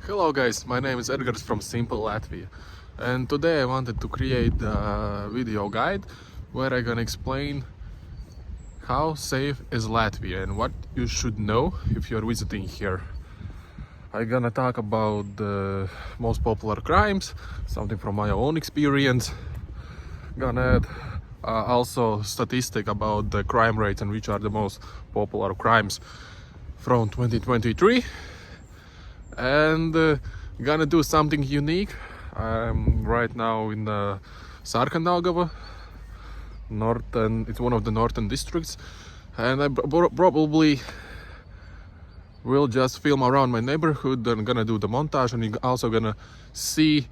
Hello guys, my name is Edgars from Simple Latvia, and today I wanted to create a video guide where I'm gonna explain how safe is Latvia and what you should know if you're visiting here. I'm gonna talk about the most popular crimes, something from my own experience. Gonna add also statistic about the crime rates and which are the most popular crimes from 2023, and gonna do something unique. I'm right now in the Sarkandaugava, northern. It's one of the northern districts, and I probably will just film around my neighborhood and gonna do the montage, and you're also gonna see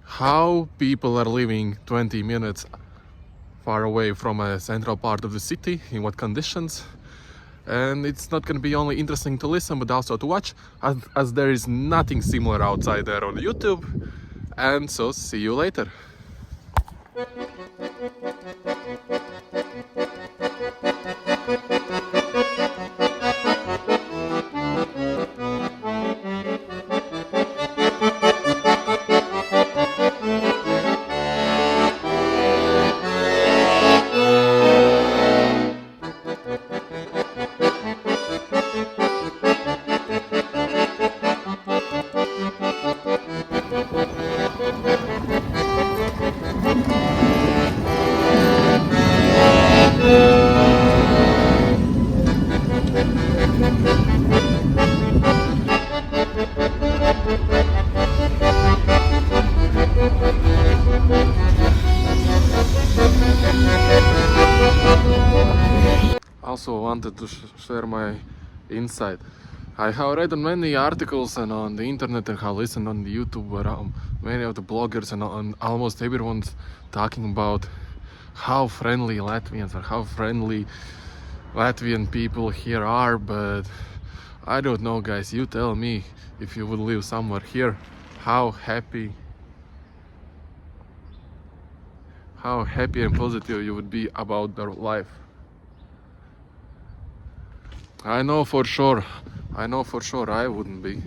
how people are living 20 minutes far away from a central part of the city, in what conditions. And it's not gonna be only interesting to listen but also to watch, as there is nothing similar outside there on YouTube. And so see you later. Also wanted to share my insight. I have read on many articles and on the internet and have listened on the YouTube where many of the bloggers and almost everyone's talking about how friendly Latvians are, how friendly Latvian people here are, but I don't know, guys. You tell me, if you would live somewhere here, how happy and positive you would be about their life. I know for sure I wouldn't be.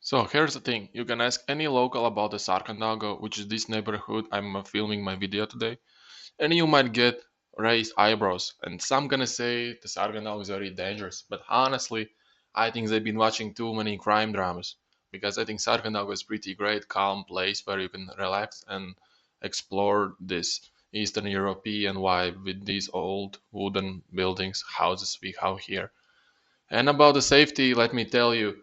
So here's the thing, you can ask any local about the Sarkandaugava, which is this neighborhood I'm filming my video today, and you might get raised eyebrows, and some gonna say the Sarkandaugava is very dangerous, but honestly, I think they've been watching too many crime dramas, because I think Sarkandaugava is pretty great, calm place where you can relax and explore this Eastern European vibe with these old wooden buildings, houses we have here. And about the safety, let me tell you,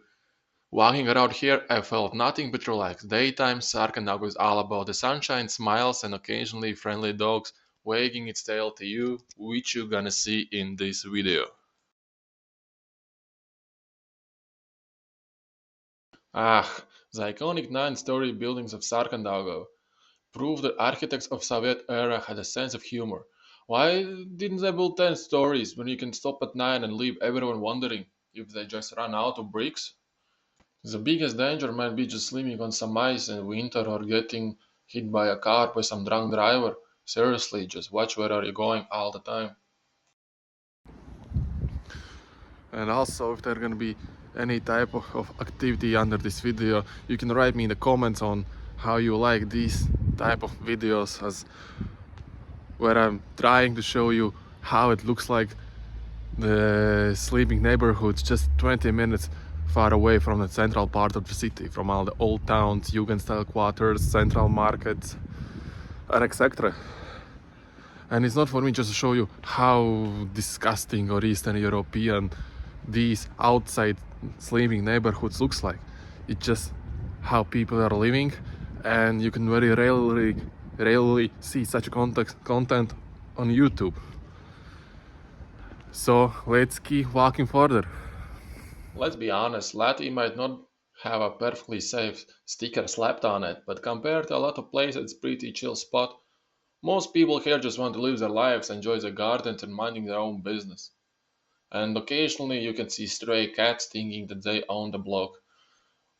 walking around here, I felt nothing but relaxed. Daytime, Sarkandaugava is all about the sunshine, smiles, and occasionally friendly dogs wagging its tail to you, which you're gonna see in this video. Ah, the iconic nine-story buildings of Sarkandaugava prove that architects of Soviet era had a sense of humor. Why didn't they build 10 stories when you can stop at 9 and leave everyone wondering if they just ran out of bricks? The biggest danger might be just sleeping on some ice in winter or getting hit by a car by some drunk driver. Seriously, just watch where are you going all the time. And also, if there gonna be any type of activity under this video, you can write me in the comments on how you like these type of videos, as where I'm trying to show you how it looks like the sleeping neighborhoods just 20 minutes far away from the central part of the city, from all the old towns, Jugendstil quarters, central markets, and etc. And it's not for me just to show you how disgusting or Eastern European these outside sleeping neighborhoods looks like. It's just how people are living, and you can very rarely see such content on YouTube. So let's keep walking further. Let's be honest, Latvia might not have a perfectly safe sticker slapped on it, but compared to a lot of places, it's pretty chill spot. Most people here just want to live their lives, enjoy their gardens, and minding their own business. And occasionally you can see stray cats thinking that they own the block.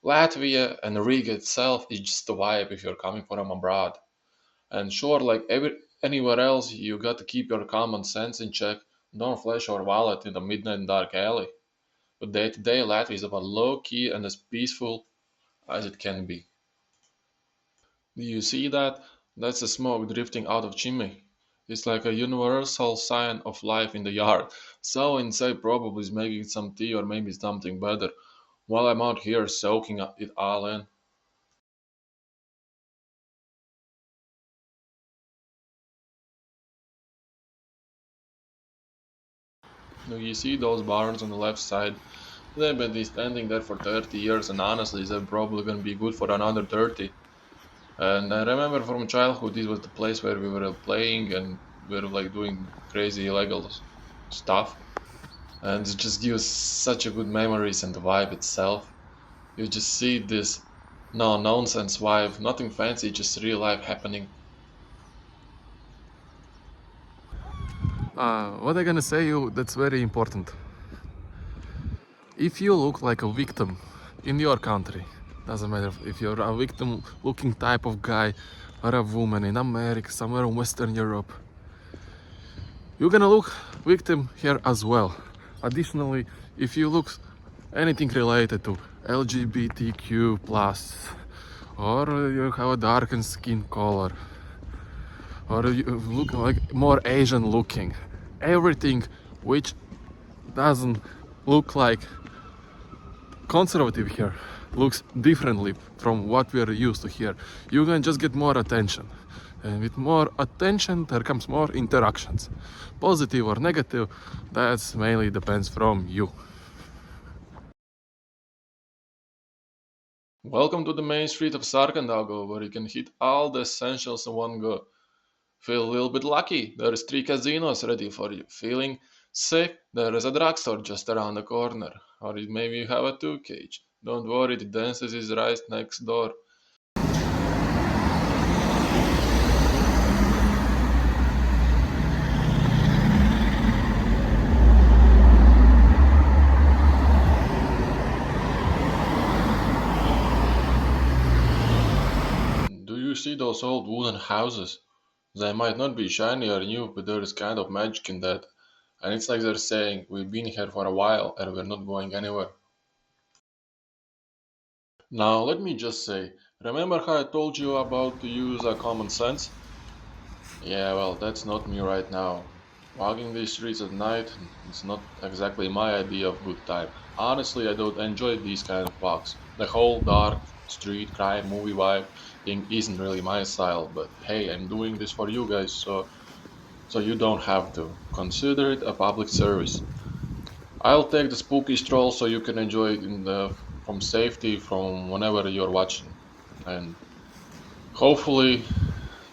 Latvia and Riga itself is just a vibe if you're coming from abroad. And sure, like anywhere else, you got to keep your common sense in check. Don't flash your wallet in the midnight dark alley. But day to day, Latvia is about low key and as peaceful as it can be. Do you see that? That's the smoke drifting out of chimney. It's like a universal sign of life in the yard. So inside probably is making some tea or maybe something better, while I'm out here soaking it all in. Do you see those barns on the left side? They've been standing there for 30 years and honestly they're probably gonna be good for another 30. And I remember from childhood this was the place where we were playing and we were like doing crazy illegal stuff. And it just gives such a good memories and the vibe itself. You just see this no nonsense vibe, nothing fancy, just real life happening. What I'm gonna say you that's very important. If you look like a victim in your country, doesn't matter if you're a victim looking type of guy or a woman in America, somewhere in Western Europe, you're gonna look victim here as well. Additionally, if you look anything related to LGBTQ plus, or you have a darkened skin color, or you look like more Asian looking, everything which doesn't look like conservative here looks differently from what we are used to here. You can just get more attention. And with more attention, there comes more interactions. Positive or negative, that mainly depends from you. Welcome to the main street of Sarkandaugava, where you can hit all the essentials in one go. Feel a little bit lucky, there is 3 casinos ready for you. Feeling sick, there is a drugstore just around the corner. Or maybe you have a 2 cage. Don't worry, the dentist is right next door. Do you see those old wooden houses? They might not be shiny or new, but there is kind of magic in that. And it's like they're saying, we've been here for a while and we're not going anywhere. Now, let me just say, remember how I told you about to use common sense? Yeah, well, that's not me right now. Walking these streets at night is not exactly my idea of good time. Honestly, I don't enjoy these kind of walks. The whole dark street crime movie vibe thing isn't really my style, but hey, I'm doing this for you guys, so you don't have to. Consider it a public service. I'll take the spooky stroll so you can enjoy it from safety from whenever you're watching. And hopefully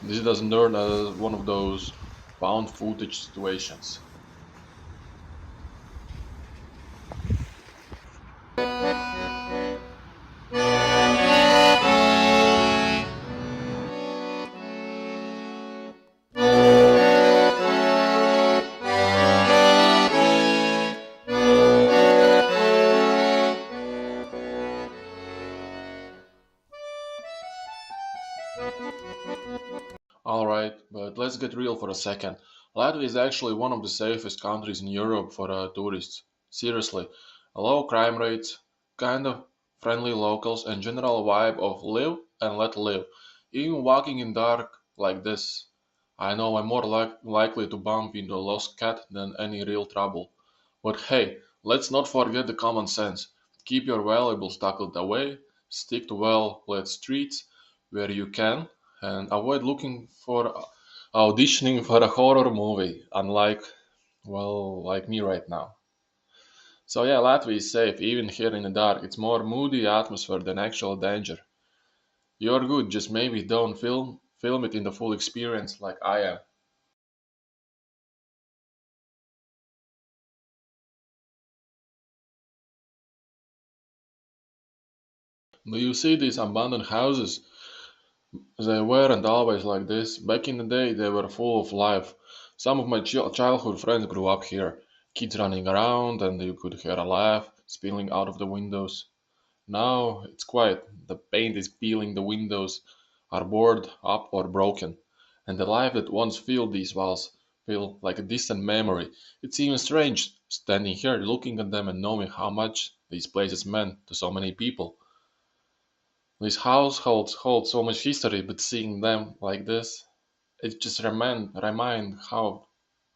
this doesn't turn as one of those found footage situations. Alright, but let's get real for a second. Latvia is actually one of the safest countries in Europe for tourists. Seriously, low crime rates, kind of friendly locals, and general vibe of live and let live. Even walking in dark like this, I know I'm more likely to bump into a lost cat than any real trouble. But hey, let's not forget the common sense. Keep your valuables tucked away, stick to well lit streets where you can, and avoid looking for auditioning for a horror movie, unlike, well, like me right now. So yeah, Latvia is safe, even here in the dark. It's more moody atmosphere than actual danger. You're good, just maybe don't film it in the full experience like I am. Do you see these abandoned houses? They weren't always like this. Back in the day, they were full of life. Some of my childhood friends grew up here. Kids running around, and you could hear a laugh spilling out of the windows. Now it's quiet. The paint is peeling, the windows are boarded up or broken. And the life that once filled these walls feel like a distant memory. It's even strange standing here, looking at them and knowing how much these places meant to so many people. These households hold so much history, but seeing them like this, it just remind how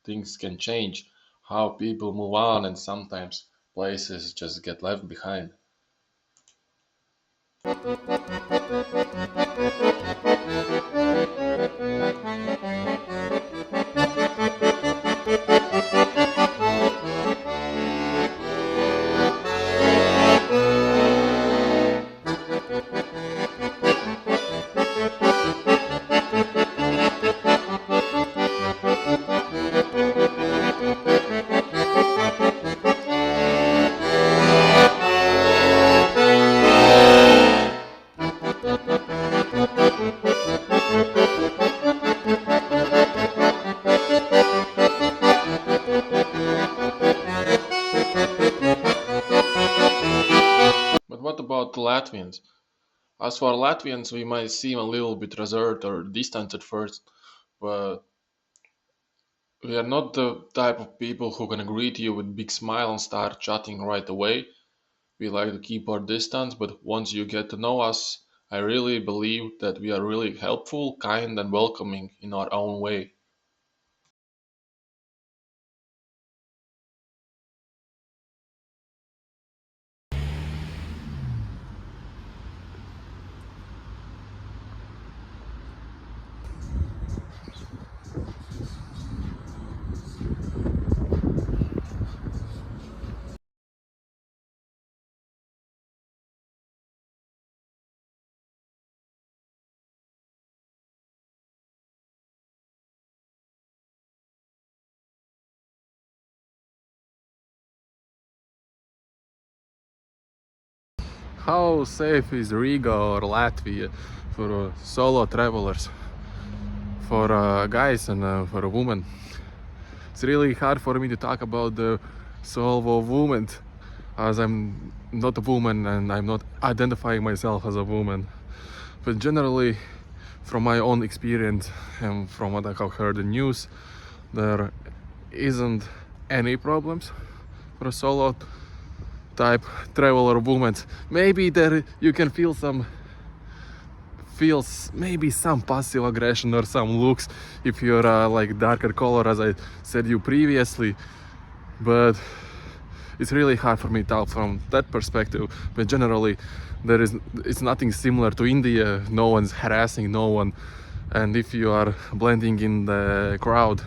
things can change, how people move on, and sometimes places just get left behind. But what about the Latvians? As for Latvians, we might seem a little bit reserved or distant at first, but we are not the type of people who can greet you with big smile and start chatting right away. We like to keep our distance, but once you get to know us, I really believe that we are really helpful, kind, and welcoming in our own way. How safe is Riga or Latvia for solo travelers, for guys and for women? It's really hard for me to talk about the solo women, as I'm not a woman and I'm not identifying myself as a woman. But generally, from my own experience and from what I have heard in news, there isn't any problems for a solo type traveler woman. Maybe there you can feels maybe some passive aggression or some looks if you're like darker color, as I said you previously, but it's really hard for me to tell from that perspective. But generally it's nothing similar to India. No one's harassing no one, and if you are blending in the crowd,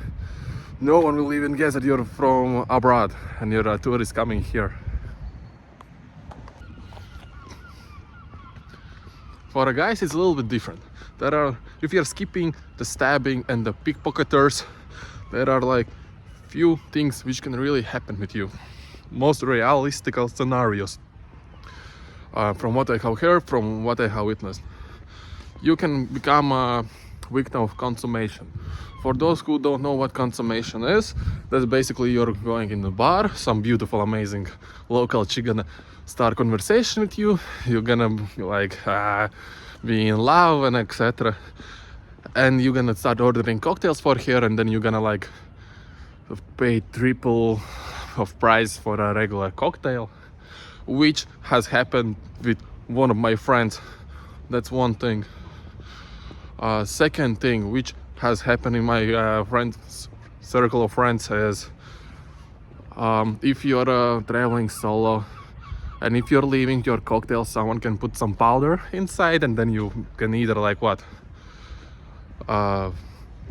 no one will even guess that you're from abroad and you're a tourist coming here. For guys, it's a little bit different. If you're skipping the stabbing and the pickpocketers, there are like few things which can really happen with you. Most realistic scenarios. From what I have heard, from what I have witnessed, you can become a victim of consummation. For those who don't know what consummation is, that's basically you're going in the bar, some beautiful, amazing local chick gonna start conversation with you, you're gonna be in love and etc. And you're gonna start ordering cocktails for her, and then you're gonna like pay triple of price for a regular cocktail, which has happened with one of my friends. That's one thing. Second thing which has happened in my friends circle of friends is if you're traveling solo and if you're leaving your cocktail, someone can put some powder inside, and then you can either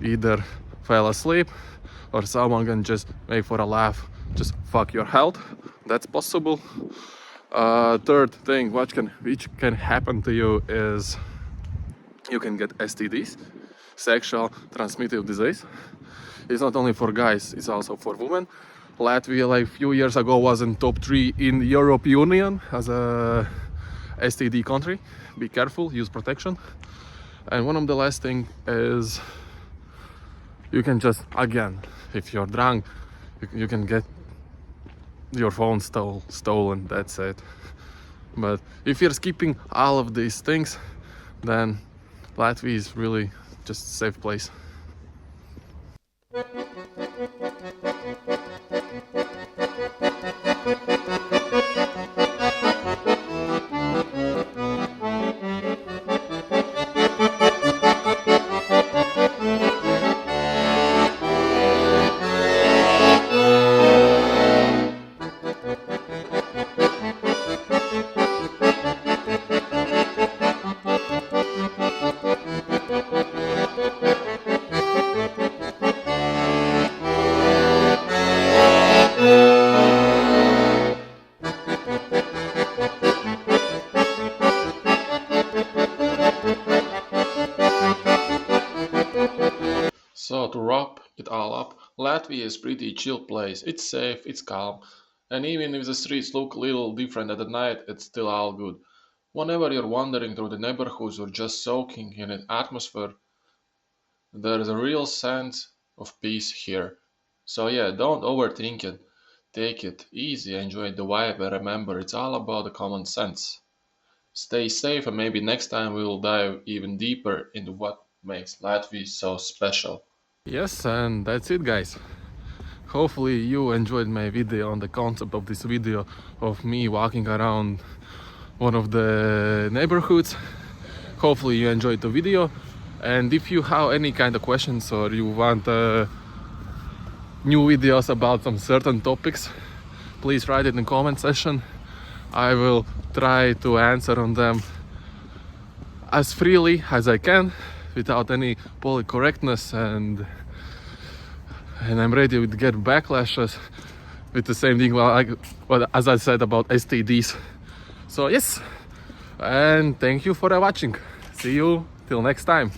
either fall asleep, or someone can just make for a laugh just fuck your health. That's possible. Third thing which can happen to you is you can get STDs, sexual transmitted disease. It's not only for guys, it's also for women. Latvia, like few years ago, was in top 3 in Europe Union as a STD country. Be careful, use protection. And one of the last thing is you can just, again, if you're drunk, you can get your phone stolen, that's it. But if you're skipping all of these things, then Latvia is really just a safe place. So to wrap it all up, Latvia is pretty chill place. It's safe, it's calm, and even if the streets look a little different at the night, it's still all good. Whenever you're wandering through the neighborhoods or just soaking in an atmosphere, there is a real sense of peace here. So yeah, don't overthink it. Take it easy, enjoy the vibe, and remember it's all about the common sense. Stay safe, and maybe next time we will dive even deeper into what makes Latvia so special. Yes, and that's it, guys. Hopefully you enjoyed my video on the concept of this video of me walking around one of the neighborhoods. Hopefully you enjoyed the video, and if you have any kind of questions or you want new videos about some certain topics, please write it in the comment section. I will try to answer on them as freely as I can without any politically correctness, and I'm ready to get backlashes with the same thing as I said about STDs. So yes, and thank you for watching. See you till next time.